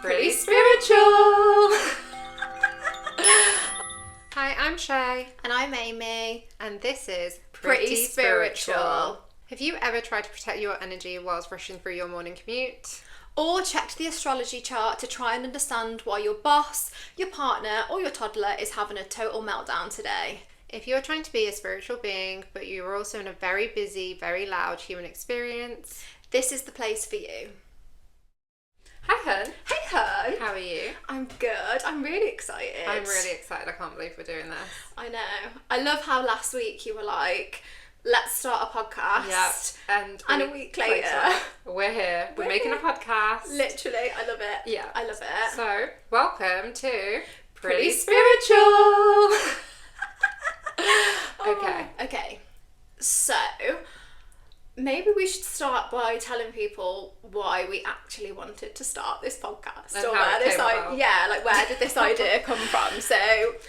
Pretty spiritual! Hi, I'm Shay. And I'm Amy. And this is Pretty Spiritual. Have you ever tried to protect your energy whilst rushing through your morning commute? Or checked the astrology chart to try and understand why your boss, your partner, or your toddler is having a total meltdown today? If you're trying to be a spiritual being, but you're also in a very busy, very loud human experience, this is the place for you. Hi, hun. Hey, hun. How are you? I'm good. I'm really excited. I'm really excited. I can't believe we're doing this. I know. I love how last week you were like, let's start a podcast. Yeah. And a week later, we're here. We're making a podcast. Literally. I love it. Yeah. I love it. So, welcome to Pretty Spiritual. Okay. So, maybe we should start by telling people why we actually wanted to start this podcast. And or how where it this came about. where did this idea come from? So,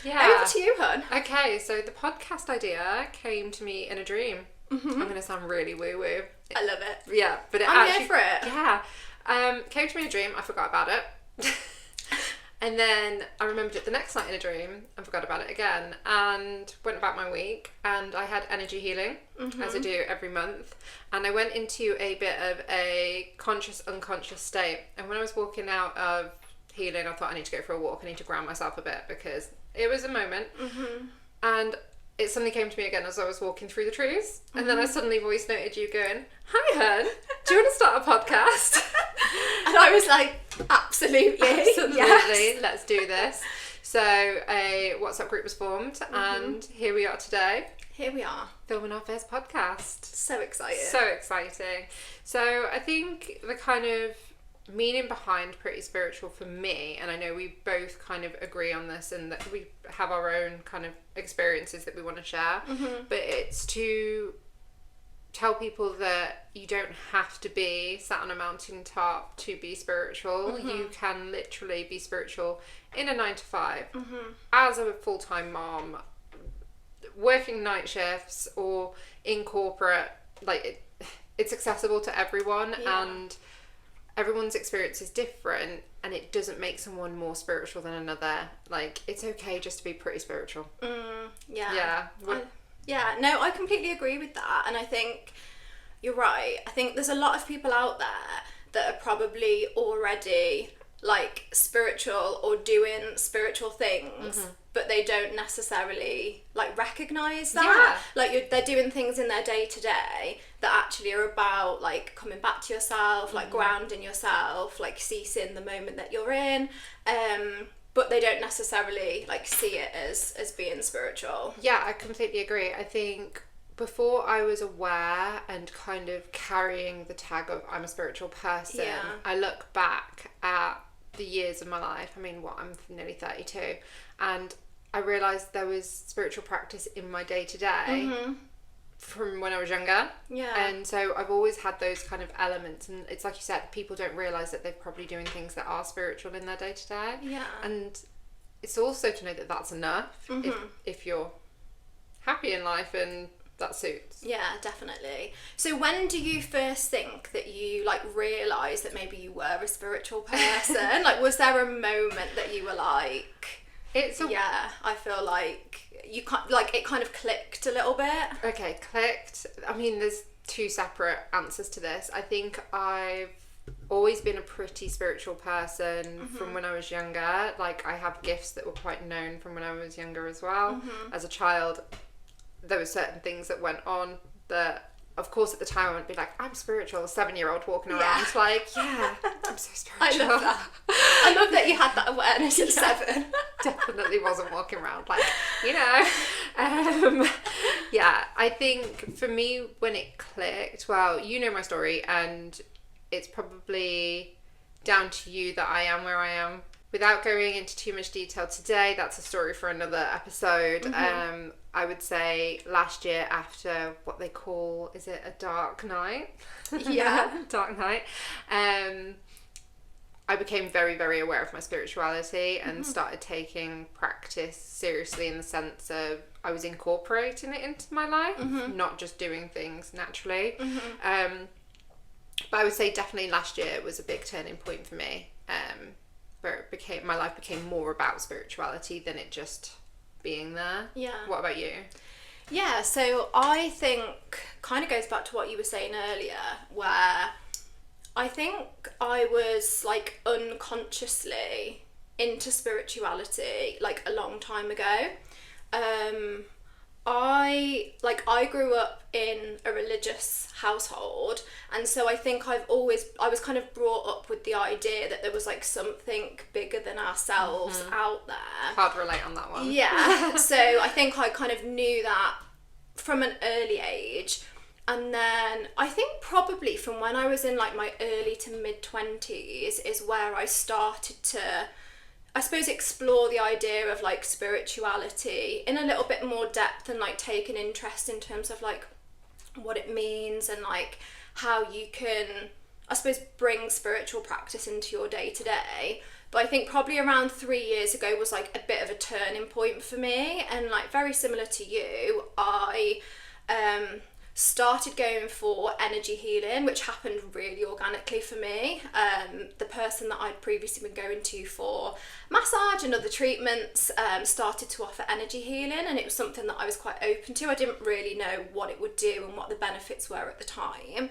Yeah. over to you, hun. Okay, so the podcast idea came to me in a dream. Mm-hmm. I'm going to sound really woo-woo. I love it. Yeah, but it I'm actually... here for it. Yeah. Came to me in a dream, I forgot about it. And then I remembered it the next night in a dream and forgot about it again, and went about my week, and I had energy healing, as I do every month, and I went into a bit of a conscious unconscious state. And when I was walking out of healing, I thought I need to go for a walk, I need to ground myself a bit, because it was a moment. And it suddenly came to me again as I was walking through the trees, and then I suddenly voice noted you going, "Hi, hun, do you want to start a podcast?" And I was like, absolutely. Absolutely, Yes. let's do this. So a WhatsApp group was formed, and here we are today, Here we are. filming our first podcast. So excited. So exciting. So I think the kind of meaning behind Pretty Spiritual for me, and I know we both kind of agree on this, and that we have our own kind of experiences that we want to share, but it's to tell people that you don't have to be sat on a mountaintop to be spiritual. You can literally be spiritual in a 9-to-5 as a full-time mom, working night shifts, or in corporate. Like it's accessible to everyone, and everyone's experience is different, and it doesn't make someone more spiritual than another. Like, it's okay just to be pretty spiritual. Yeah. No, I completely agree with that, and I think you're right. I think there's a lot of people out there that are probably already like spiritual or doing spiritual things, but they don't necessarily like recognize that. Like they're doing things in their day to day that actually are about like coming back to yourself, like grounding yourself, like ceasing the moment that you're in. But they don't necessarily like see it as being spiritual. Yeah, I completely agree. I think before I was aware and kind of carrying the tag of I'm a spiritual person, I look back at the years of my life. I mean, I'm nearly 32, and I realised there was spiritual practice in my day-to-day from when I was younger. And so I've always had those kind of elements, and it's like you said, people don't realise that they're probably doing things that are spiritual in their day-to-day. And it's also to know that that's enough if you're happy in life and that suits. Yeah, definitely. So when do you first think that you like realised that maybe you were a spiritual person? Like, was there a moment that you were like, I feel like you can't, like it kind of clicked a little bit? Okay, clicked. I mean, there's two separate answers to this. I think I've always been a pretty spiritual person from when I was younger. Like, I have gifts that were quite known from when I was younger as well. As a child, there were certain things that went on that, of course, at the time I would be like, I'm spiritual, a 7-year-old walking around, like, I'm so spiritual. I love that. I love that you had that awareness at 7. Definitely wasn't walking around like, I think for me, when it clicked, well, you know my story, and it's probably down to you that I am where I am. Without going into too much detail today, that's a story for another episode. I would say last year, after what they call, is it a dark night? Dark night. I became very, very aware of my spirituality and started taking practice seriously, in the sense of I was incorporating it into my life, not just doing things naturally. But I would say definitely last year was a big turning point for me. where my life became more about spirituality than it just being there. Yeah. What about you? Yeah, so I think kind of goes back to what you were saying earlier, where I think I was like unconsciously into spirituality like a long time ago. I grew up in a religious household, and so I think I was kind of brought up with the idea that there was like something bigger than ourselves out there. Hard to relate on that one. Yeah. So I think I kind of knew that from an early age. And then I think probably from when I was in like my early to mid 20s is where I started to, I suppose, explore the idea of like spirituality in a little bit more depth and like take an interest in terms of like what it means and like how you can, I suppose, bring spiritual practice into your day to day. But I think probably around 3 years ago was like a bit of a turning point for me, and like very similar to you, I started going for energy healing, which happened really organically for me. The person that I'd previously been going to for massage and other treatments started to offer energy healing, and it was something that I was quite open to. I didn't really know what it would do and what the benefits were at the time.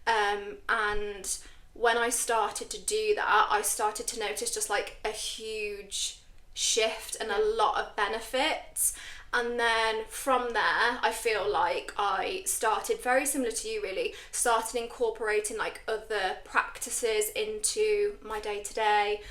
And when I started to do that, I started to notice just like a huge shift and a lot of benefits. And then from there, I feel like I started, very similar to you really, started incorporating like other practices into my day-to-day,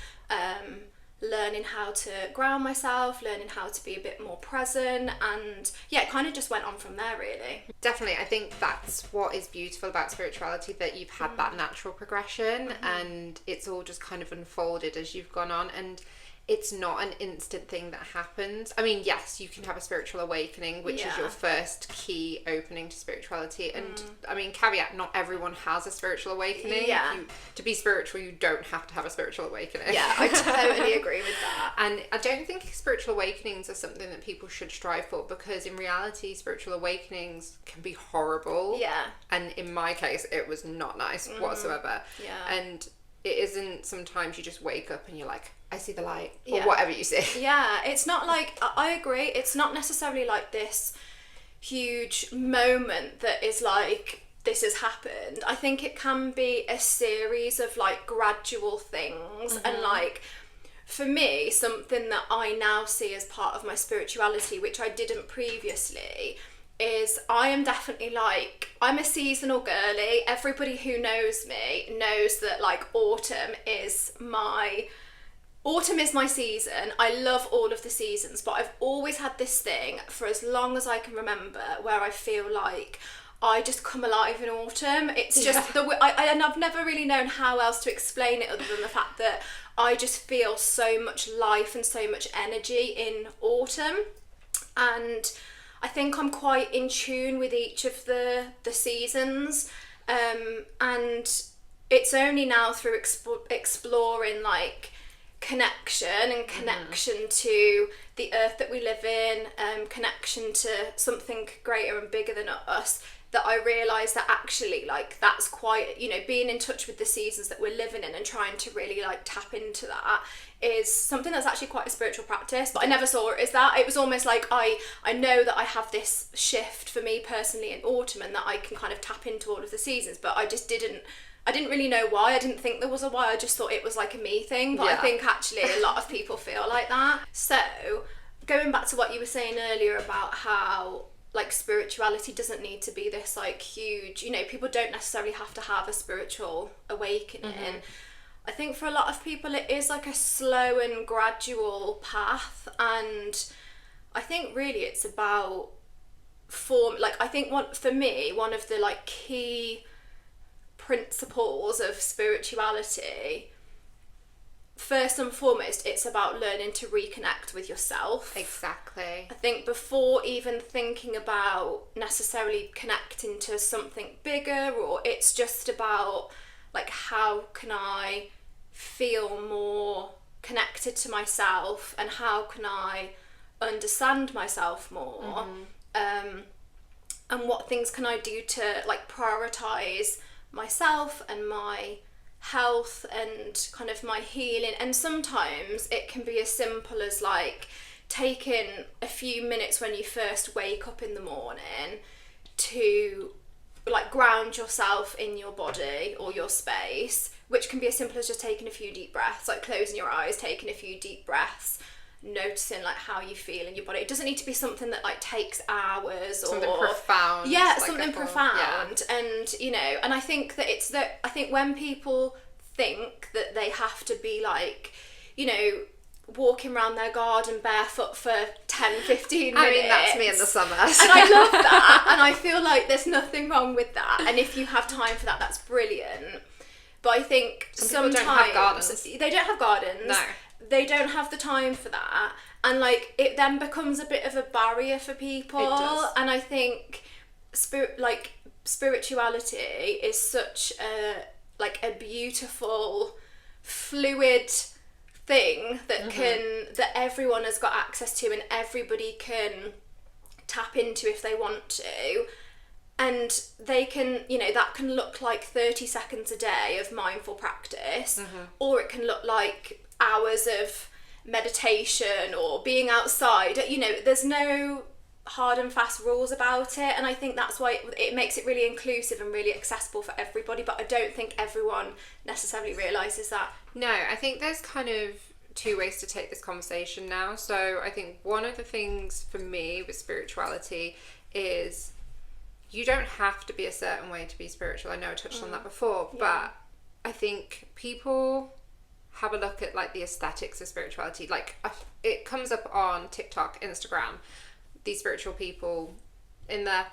learning how to ground myself, learning how to be a bit more present, and yeah, it kind of just went on from there really. Definitely, I think that's what is beautiful about spirituality, that you've had that natural progression and it's all just kind of unfolded as you've gone on, and it's not an instant thing that happens. I mean, yes, you can have a spiritual awakening, which is your first key opening to spirituality. And I mean, caveat, not everyone has a spiritual awakening. Yeah. To be spiritual, you don't have to have a spiritual awakening. Yeah, I totally agree with that. And I don't think spiritual awakenings are something that people should strive for, because in reality, spiritual awakenings can be horrible. Yeah. And in my case, it was not nice whatsoever. Yeah. And it isn't sometimes you just wake up and you're like, I see the light, or whatever you see. Yeah, it's not like, I agree, it's not necessarily like this huge moment that is like, this has happened. I think it can be a series of like gradual things, and like, for me, something that I now see as part of my spirituality, which I didn't previously, is I am definitely like, I'm a seasonal girly. Everybody who knows me knows that like autumn is my season. I love all of the seasons, but I've always had this thing for as long as I can remember where I feel like I just come alive in autumn. It's just and I've never really known how else to explain it other than the fact that I just feel so much life and so much energy in autumn. And I think I'm quite in tune with each of the seasons, and it's only now through exploring like connection to the earth that we live in, connection to something greater and bigger than us, that I realise that actually like that's quite, you know, being in touch with the seasons that we're living in and trying to really like tap into that is something that's actually quite a spiritual practice. But I never saw it as that. It was almost like I know that I have this shift for me personally in autumn, and that I can kind of tap into all of the seasons, but I didn't really know why. I didn't think there was a why. I just thought it was like a me thing. But I think actually a lot of people feel like that. So going back to what you were saying earlier about how like spirituality doesn't need to be this like huge, you know, people don't necessarily have to have a spiritual awakening. I think for a lot of people it is like a slow and gradual path, and I think really it's about I think for me one of the like key principles of spirituality, first and foremost, it's about learning to reconnect with yourself. Exactly. I think before even thinking about necessarily connecting to something bigger, or it's just about like, how can I feel more connected to myself, and how can I understand myself more, and what things can I do to like prioritize myself and my health and kind of my healing. And sometimes it can be as simple as like taking a few minutes when you first wake up in the morning to like ground yourself in your body or your space, which can be as simple as just taking a few deep breaths, like closing your eyes, taking a few deep breaths, noticing like how you feel in your body. It doesn't need to be something that like takes hours, something or profound. Yeah, like something profound. Yeah. And you know, and I think that I think when people think that they have to be like, you know, walking around their garden barefoot for 10-15 minutes. I mean, that's me in the summer. So. And I love that, and I feel like there's nothing wrong with that, and if you have time for that, that's brilliant. But I think some people don't have gardens. They don't have gardens. No. They don't have the time for that, and like it then becomes a bit of a barrier for people. It does. And I think spirituality is such a beautiful, fluid thing that that everyone has got access to, and everybody can tap into if they want to. And they can, you know, that can look like 30 seconds a day of mindful practice, or it can look like hours of meditation or being outside. You know, there's no hard and fast rules about it, and I think that's why it makes it really inclusive and really accessible for everybody, but I don't think everyone necessarily realises that. No, I think there's kind of two ways to take this conversation now. So I think one of the things for me with spirituality is you don't have to be a certain way to be spiritual. I know I touched on that before, but I think people have a look at like the aesthetics of spirituality. Like it comes up on TikTok, Instagram, these spiritual people in their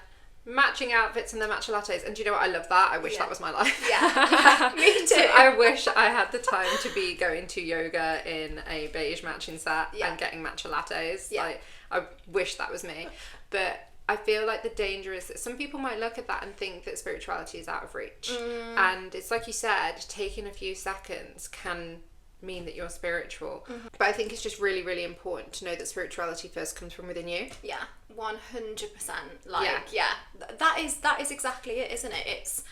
matching outfits and their matcha lattes. And do you know what? I love that. I wish that was my life. Yeah, me too. So I wish I had the time to be going to yoga in a beige matching set and getting matcha lattes. Yeah. Like, I wish that was me. But I feel like the danger is that some people might look at that and think that spirituality is out of reach. And it's like you said, taking a few seconds can mean that you're spiritual. But I think it's just really, really important to know that spirituality first comes from within you. Yeah, 100%. Like, that is exactly it, isn't it? It's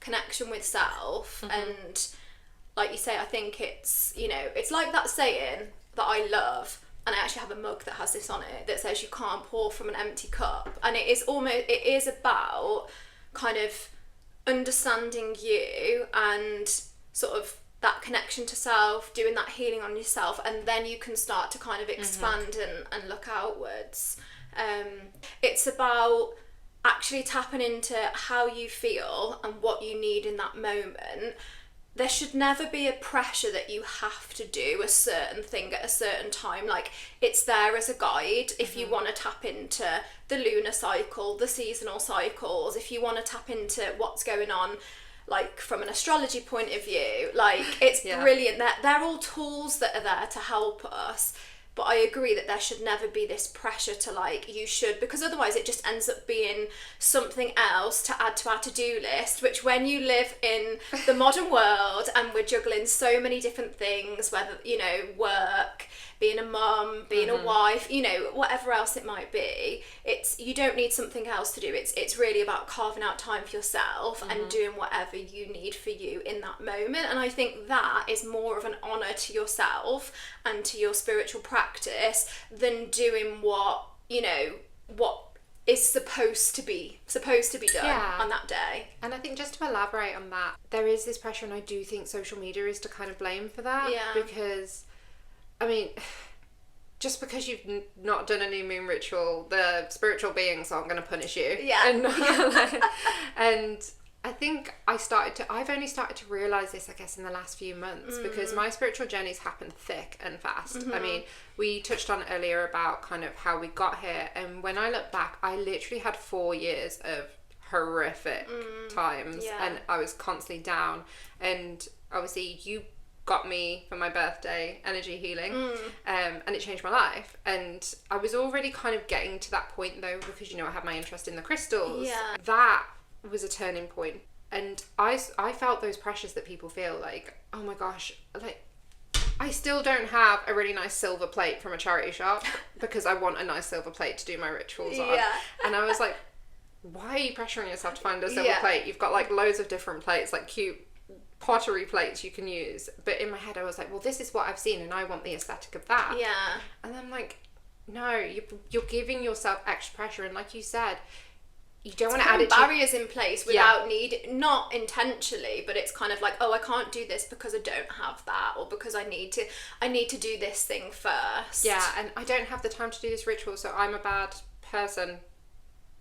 connection with self. And like you say, I think it's, you know, it's like that saying that I love, and I actually have a mug that has this on it that says you can't pour from an empty cup. And it is about kind of understanding you and sort of that connection to self, doing that healing on yourself, and then you can start to kind of expand and look outwards. It's about actually tapping into how you feel and what you need in that moment. There should never be a pressure that you have to do a certain thing at a certain time. Like, it's there as a guide if you want to tap into the lunar cycle, the seasonal cycles, if you want to tap into what's going on, like from an astrology point of view. Like, it's brilliant. They're all tools that are there to help us. But I agree that there should never be this pressure to like, you should, because otherwise it just ends up being something else to add to our to-do list, which when you live in the modern world and we're juggling so many different things, whether, you know, work, being a mum, being a wife, you know, whatever else it might be, you don't need something else to do. It's really about carving out time for yourself and doing whatever you need for you in that moment. And I think that is more of an honour to yourself and to your spiritual practice than doing what is supposed to be done on that day. And I think just to elaborate on that, there is this pressure, and I do think social media is to kind of blame for that. Because I mean, just because you've not done a new moon ritual, the spiritual beings aren't going to punish you. And I think I've only started to realise this, I guess, in the last few months, because my spiritual journey's happened thick and fast. I mean, we touched on earlier about kind of how we got here, and when I look back, I literally had 4 years of horrific times, and I was constantly down. And obviously you got me for my birthday energy healing, and it changed my life. And I was already kind of getting to that point though, because, you know, I had my interest in the crystals. That was a turning point. And I felt those pressures that people feel, like, oh my gosh, like, I still don't have a really nice silver plate from a charity shop because I want a nice silver plate to do my rituals on. And I was like, why are you pressuring yourself to find a silver plate? You've got like loads of different plates, like cute pottery plates you can use. But in my head, I was like, well, this is what I've seen, and I want the aesthetic of that. Yeah. And I'm like, no, you're giving yourself extra pressure, and like you said, you don't want to add barriers in place without not intentionally, but it's kind of like, oh, I can't do this because I don't have that, or because I need to do this thing first. Yeah, and I don't have the time to do this ritual, so I'm a bad person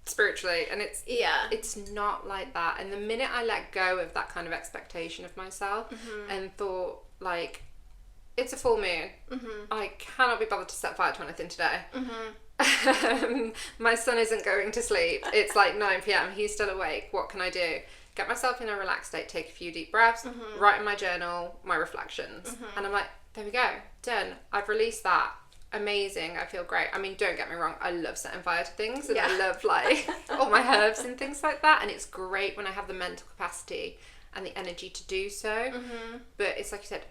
spiritually, and it's not like that. And the minute I let go of that kind of expectation of myself and thought, like, it's a full moon, I cannot be bothered to set fire to anything today. My son isn't going to sleep, it's like 9 p.m, he's still awake, what can I do? Get myself in a relaxed state, take a few deep breaths, write in my journal my reflections, and I'm like, there we go, done, I've released that. Amazing, I feel great. I mean, don't get me wrong, I love setting fire to things, and I love like all my herbs and things like that, and it's great when I have the mental capacity and the energy to do so. But it's like you said,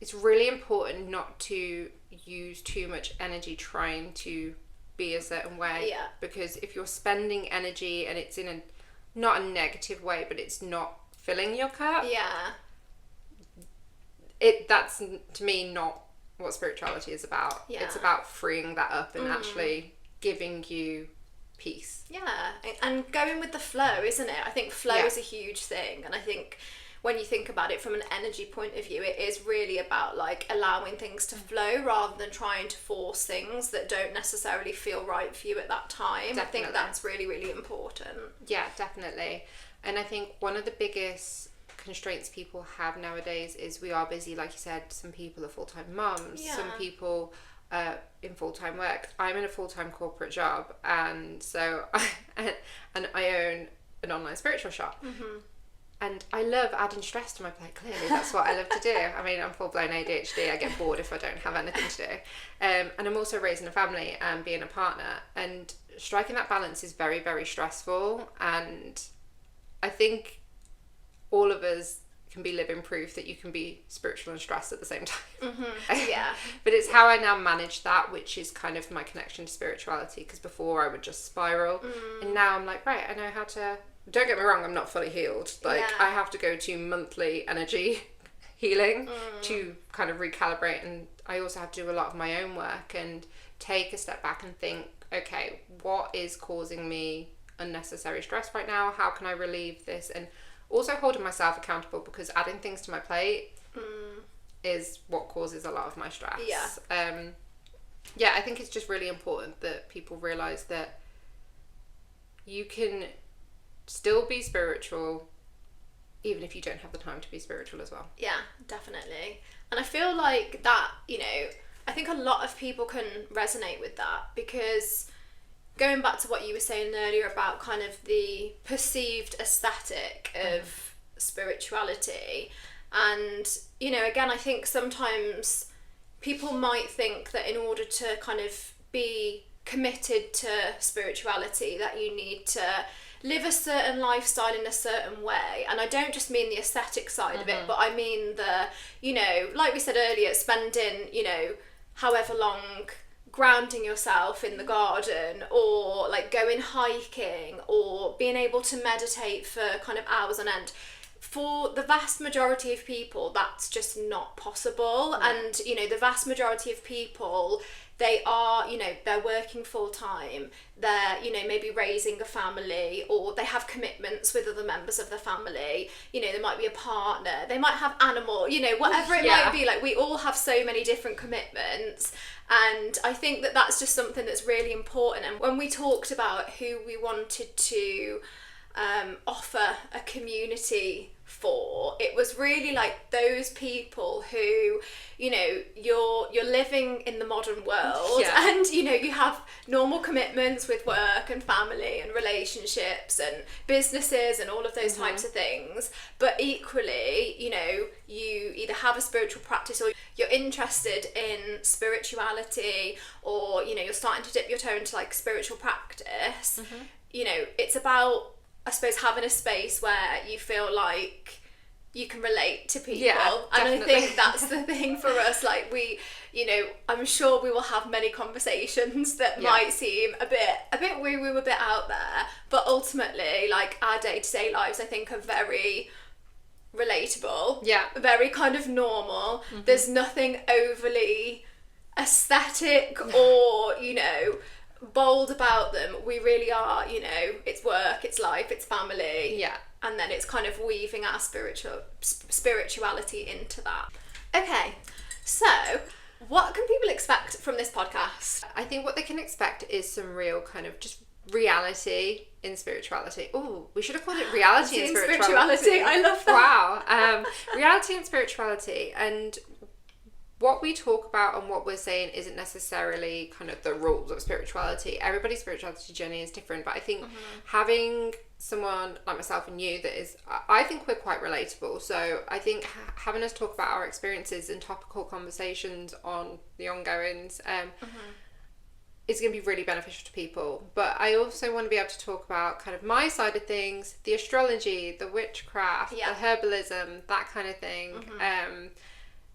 it's really important not to use too much energy trying to be a certain way, because if you're spending energy and it's in a not a negative way, but it's not filling your cup, that's to me not what spirituality is about. It's about freeing that up and actually giving you peace. And going with the flow, isn't it? I think flow is a huge thing, and I think when you think about it from an energy point of view, it is really about like allowing things to flow rather than trying to force things that don't necessarily feel right for you at that time. Definitely. I think that's really, really important. Yeah, definitely. And I think one of the biggest constraints people have nowadays is we are busy. Like you said, some people are full-time mums, some people in full-time work. I'm in a full-time corporate job, and so I own an online spiritual shop. And I love adding stress to my plate, clearly. That's what I love to do. I mean, I'm full-blown ADHD. I get bored if I don't have anything to do. And I'm also raising a family and being a partner. And striking that balance is very, very stressful. And I think all of us can be living proof that you can be spiritual and stressed at the same time. But it's how I now manage that, which is kind of my connection to spirituality. Because before I would just spiral. And now I'm like, right, I know how to... Don't get me wrong, I'm not fully healed. Like, I have to go to monthly energy healing to kind of recalibrate, and I also have to do a lot of my own work and take a step back and think, okay, what is causing me unnecessary stress right now? How can I relieve this? And also holding myself accountable, because adding things to my plate is what causes a lot of my stress. I think it's just really important that people realise that you can still be spiritual even if you don't have the time to be spiritual as well. Yeah, definitely. And I feel like that, I think a lot of people can resonate with that, because going back to what you were saying earlier about kind of the perceived aesthetic of spirituality, and again, I think sometimes people might think that in order to kind of be committed to spirituality that you need to live a certain lifestyle in a certain way. And I don't just mean the aesthetic side of it, but I mean the, like we said earlier, spending, however long grounding yourself in the garden, or like going hiking, or being able to meditate for kind of hours on end. For the vast majority of people, that's just not possible. And, the vast majority of people, they are, they're working full time, they're, maybe raising a family, or they have commitments with other members of the family, there might be a partner, they might have animal, whatever it might be. Like, we all have so many different commitments. And I think that that's just something that's really important. And when we talked about who we wanted to offer a community for, it was really like those people who, you're living in the modern world, and you have normal commitments with work and family and relationships and businesses and all of those types of things, but equally, you either have a spiritual practice, or you're interested in spirituality, or you're starting to dip your toe into like spiritual practice. It's about, I suppose, having a space where you feel like you can relate to people. And I think that's the thing for us. Like, we, I'm sure we will have many conversations that might seem a bit woo-woo, a bit out there, but ultimately, like, our day-to-day lives, I think, are very relatable. Yeah. Very kind of normal. There's nothing overly aesthetic or, you know, bold about them. We really are, you know, it's work, it's life, it's family. Yeah. And then it's kind of weaving our spirituality into that. Okay, so what can people expect from this podcast? I think what they can expect is some real kind of just reality in spirituality. Oh, we should have called it reality in spirituality. I love that. Wow. Reality and spirituality. And what we talk about and what we're saying isn't necessarily kind of the rules of spirituality. Everybody's spirituality journey is different, but I think having someone like myself and you that is, I think we're quite relatable. So I think having us talk about our experiences and topical conversations on the ongoings is going to be really beneficial to people. But I also want to be able to talk about kind of my side of things, the astrology, the witchcraft, the herbalism, that kind of thing.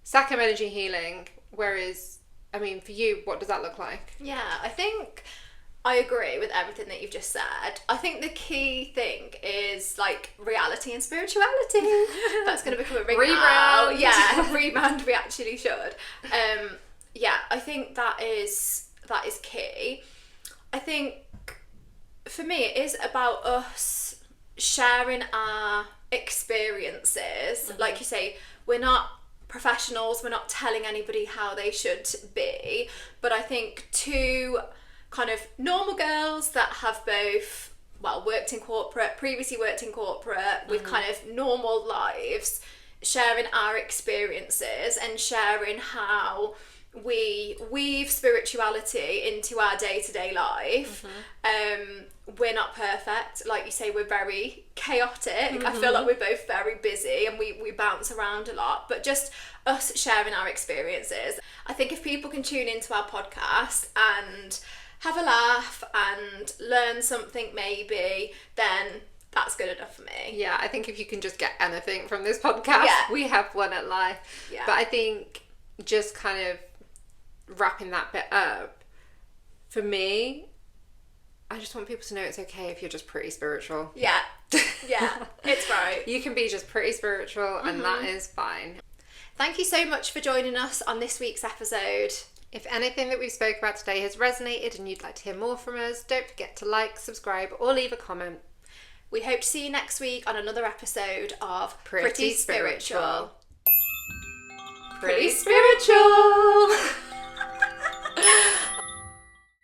Sachem energy healing, whereas, I mean, for you, what does that look like? Yeah, I think I agree with everything that you've just said. I think the key thing is like reality and spirituality. That's going to become a ring now. Yeah, rebrand. We actually should. Yeah, I think that is key. I think for me, it is about us sharing our experiences. Like you say, we're not professionals, we're not telling anybody how they should be, but I think two kind of normal girls that have both previously worked in corporate with kind of normal lives, sharing our experiences and sharing how we weave spirituality into our day-to-day life. We're not perfect, like you say, we're very chaotic. I feel like we're both very busy and we bounce around a lot, but just us sharing our experiences. I think if people can tune into our podcast and have a laugh and learn something maybe, then that's good enough for me. Yeah, I think if you can just get anything from this podcast, we have won at life. Yeah. But I think just kind of wrapping that bit up, for me, I just want people to know it's okay if you're just pretty spiritual. Yeah, it's right. You can be just pretty spiritual and that is fine. Thank you so much for joining us on this week's episode. If anything that we've spoke about today has resonated and you'd like to hear more from us, don't forget to like, subscribe or leave a comment. We hope to see you next week on another episode of Pretty Spiritual. Pretty Spiritual!